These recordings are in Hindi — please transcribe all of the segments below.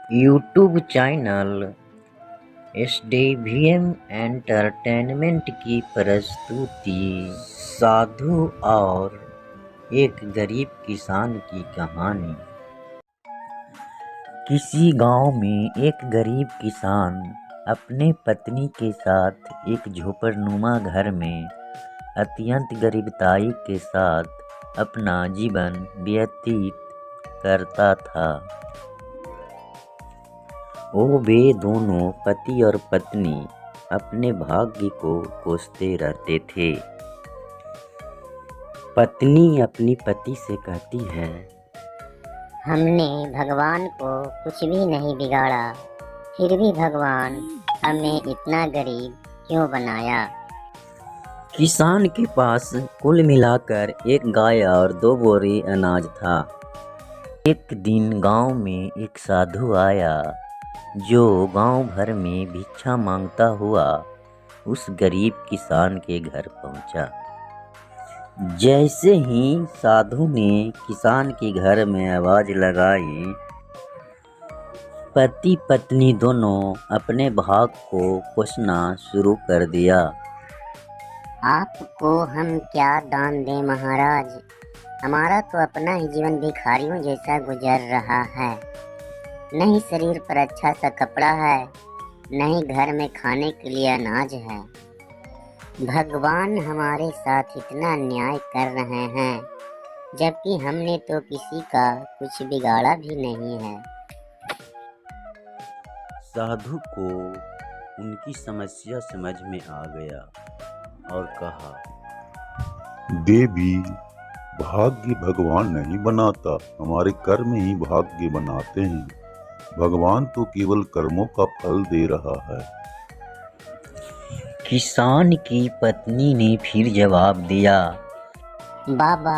यूट्यूब चैनल एसडीवीएम एंटरटेनमेंट की प्रस्तुति साधु और एक गरीब किसान की कहानी। किसी गांव में एक गरीब किसान अपने पत्नी के साथ एक झोपड़नुमा घर में अत्यंत गरीबताई के साथ अपना जीवन व्यतीत करता था। वे दोनों पति और पत्नी अपने भाग्य को कोसते रहते थे। पत्नी अपनी पति से कहती है, हमने भगवान को कुछ भी नहीं बिगाड़ा, फिर भी भगवान हमें इतना गरीब क्यों बनाया। किसान के पास कुल मिलाकर एक गाय और 2 बोरी अनाज था। एक दिन गांव में एक साधु आया जो गांव भर में भिक्षा मांगता हुआ उस गरीब किसान के घर पहुंचा। जैसे ही साधु ने किसान के घर में आवाज लगाई, पति पत्नी दोनों अपने भाग को कोसना शुरू कर दिया। आपको हम क्या दान दें महाराज, हमारा तो अपना ही जीवन भिखारियों जैसा गुजर रहा है। नहीं शरीर पर अच्छा सा कपड़ा है, नहीं घर में खाने के लिए अनाज है। भगवान हमारे साथ इतना अन्याय कर रहे हैं, जबकि हमने तो किसी का कुछ बिगाड़ा भी नहीं है। साधु को उनकी समस्या समझ में आ गया और कहा, देवी, भाग्य भगवान नहीं बनाता, हमारे कर्म ही भाग्य बनाते हैं। भगवान तो केवल कर्मों का फल दे रहा है। किसान की पत्नी ने फिर जवाब दिया, बाबा,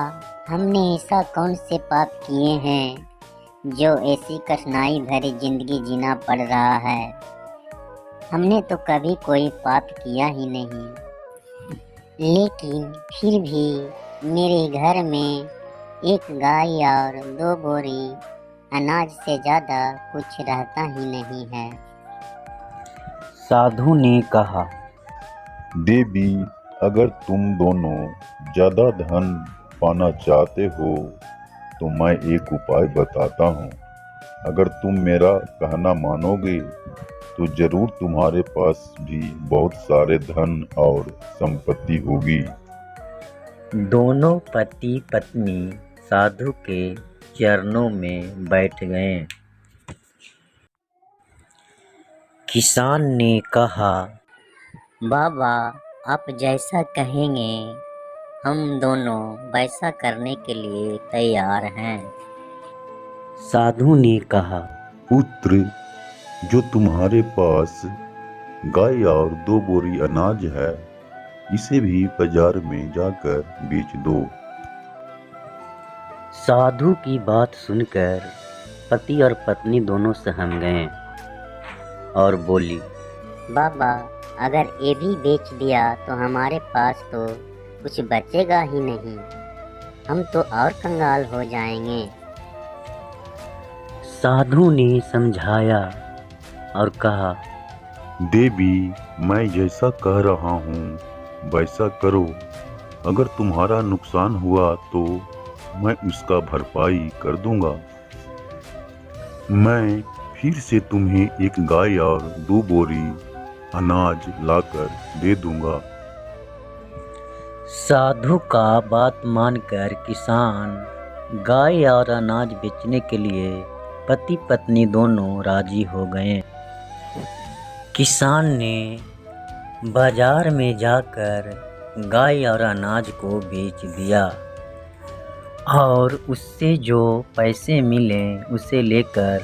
हमने ऐसा कौन से पाप किए हैं जो ऐसी कठिनाई भरी जिंदगी जीना पड़ रहा है। हमने तो कभी कोई पाप किया ही नहीं, लेकिन फिर भी मेरे घर में एक गाय और 2 बोरी अनाज से ज़्यादा कुछ रहता ही नहीं है। साधु ने कहा, देवी, अगर तुम दोनों ज्यादा धन पाना चाहते हो तो मैं एक उपाय बताता हूँ। अगर तुम मेरा कहना मानोगे तो जरूर तुम्हारे पास भी बहुत सारे धन और संपत्ति होगी। दोनों पति पत्नी साधु के चरणों में बैठ गए। किसान ने कहा, बाबा, आप जैसा कहेंगे हम दोनों वैसा करने के लिए तैयार हैं। साधु ने कहा, पुत्र, जो तुम्हारे पास गाय और 2 बोरी अनाज है, इसे भी बाजार में जाकर बेच दो। साधु की बात सुनकर पति और पत्नी दोनों सहम गए और बोली, बाबा, अगर ये भी बेच दिया तो हमारे पास तो कुछ बचेगा ही नहीं, हम तो और कंगाल हो जाएंगे। साधु ने समझाया और कहा, देवी, मैं जैसा कह रहा हूँ वैसा करो। अगर तुम्हारा नुकसान हुआ तो मैं उसका भरपाई कर दूंगा। मैं फिर से तुम्हें एक गाय और 2 बोरी अनाज लाकर दे दूंगा। साधु का बात मानकर किसान गाय और अनाज बेचने के लिए पति पत्नी दोनों राजी हो गए। किसान ने बाजार में जाकर गाय और अनाज को बेच दिया और उससे जो पैसे मिले उसे लेकर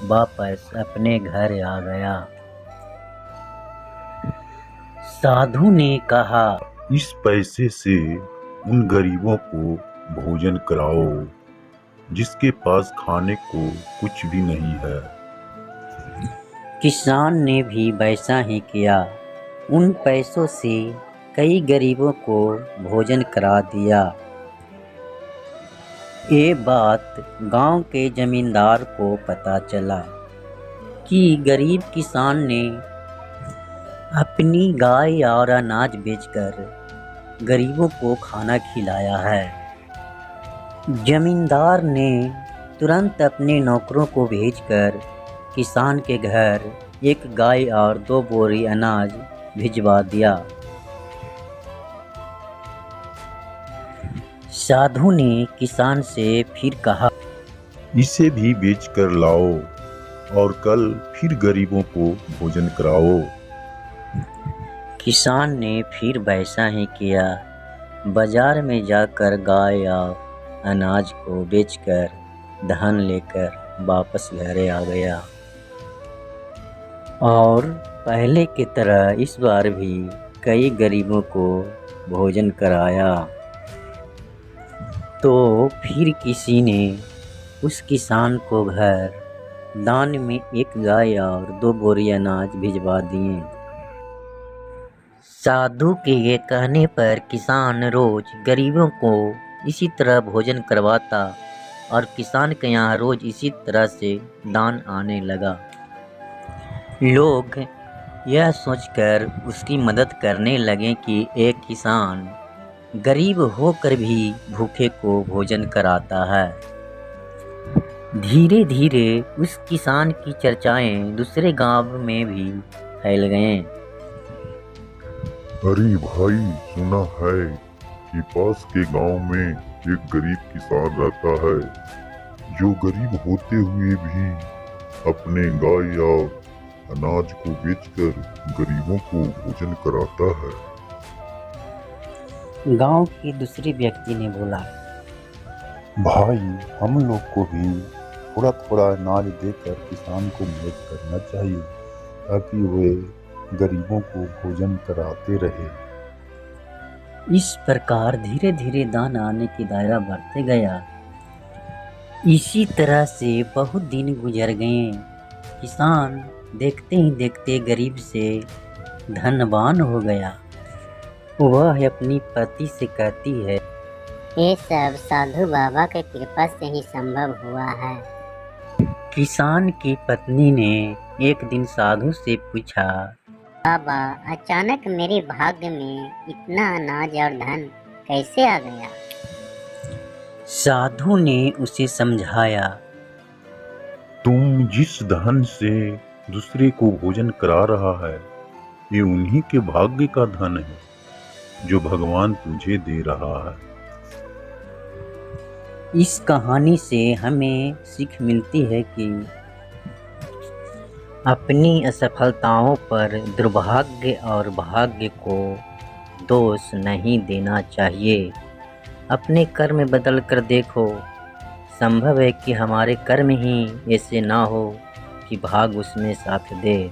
वापस अपने घर आ गया। साधु ने कहा, इस पैसे से उन गरीबों को भोजन कराओ जिसके पास खाने को कुछ भी नहीं है। किसान ने भी वैसा ही किया। उन पैसों से कई गरीबों को भोजन करा दिया। ये बात गांव के जमींदार को पता चला। कि गरीब किसान ने अपनी गाय और अनाज बेचकर गरीबों को खाना खिलाया है। जमींदार ने तुरंत अपने नौकरों को भेजकर किसान के घर एक गाय और 2 बोरी अनाज भिजवा दिया। साधु ने किसान से फिर कहा, इसे भी बेच कर लाओ और कल फिर गरीबों को भोजन कराओ। किसान ने फिर वैसा ही किया। बाजार में जाकर गाय और अनाज को बेचकर धन लेकर वापस घरे आ गया और पहले की तरह इस बार भी कई गरीबों को भोजन कराया। तो फिर किसी ने उस किसान को घर दान में एक गाय और 2 बोरी अनाज भिजवा दिए। साधु के ये कहने पर किसान रोज गरीबों को इसी तरह भोजन करवाता और किसान के यहाँ रोज इसी तरह से दान आने लगा। लोग यह सोचकर उसकी मदद करने लगे कि एक किसान गरीब होकर भी भूखे को भोजन कराता है। धीरे धीरे उस किसान की चर्चाएं दूसरे गांव में भी फैल गईं। अरे भाई, सुना है कि पास के गांव में एक गरीब किसान रहता है जो गरीब होते हुए भी अपने गाय या अनाज को बेचकर गरीबों को भोजन कराता है। गांव के दूसरे व्यक्ति ने बोला, भाई, हम लोग को भी थोड़ा थोड़ा अनाज देकर किसान को मदद करना चाहिए ताकि वे गरीबों को भोजन कराते रहे। इस प्रकार धीरे धीरे दान आने की दायरा बढ़ते गया। इसी तरह से बहुत दिन गुजर गए। किसान देखते ही देखते गरीब से धनवान हो गया। वह अपनी पति से कहती है, ये सब साधु बाबा के कृपा से ही संभव हुआ है। किसान की पत्नी ने एक दिन साधु से पूछा, बाबा, अचानक मेरे भाग्य में इतना अनाज और धन कैसे आ गया? साधु ने उसे समझाया, तुम जिस धन से दूसरे को भोजन करा रहा है, ये उन्हीं के भाग्य का धन है जो भगवान तुझे दे रहा है। इस कहानी से हमें सीख मिलती है कि अपनी असफलताओं पर दुर्भाग्य और भाग्य को दोष नहीं देना चाहिए। अपने कर्म बदल कर देखो। संभव है कि हमारे कर्म ही ऐसे ना हो कि भाग्य उसमें साथ दे।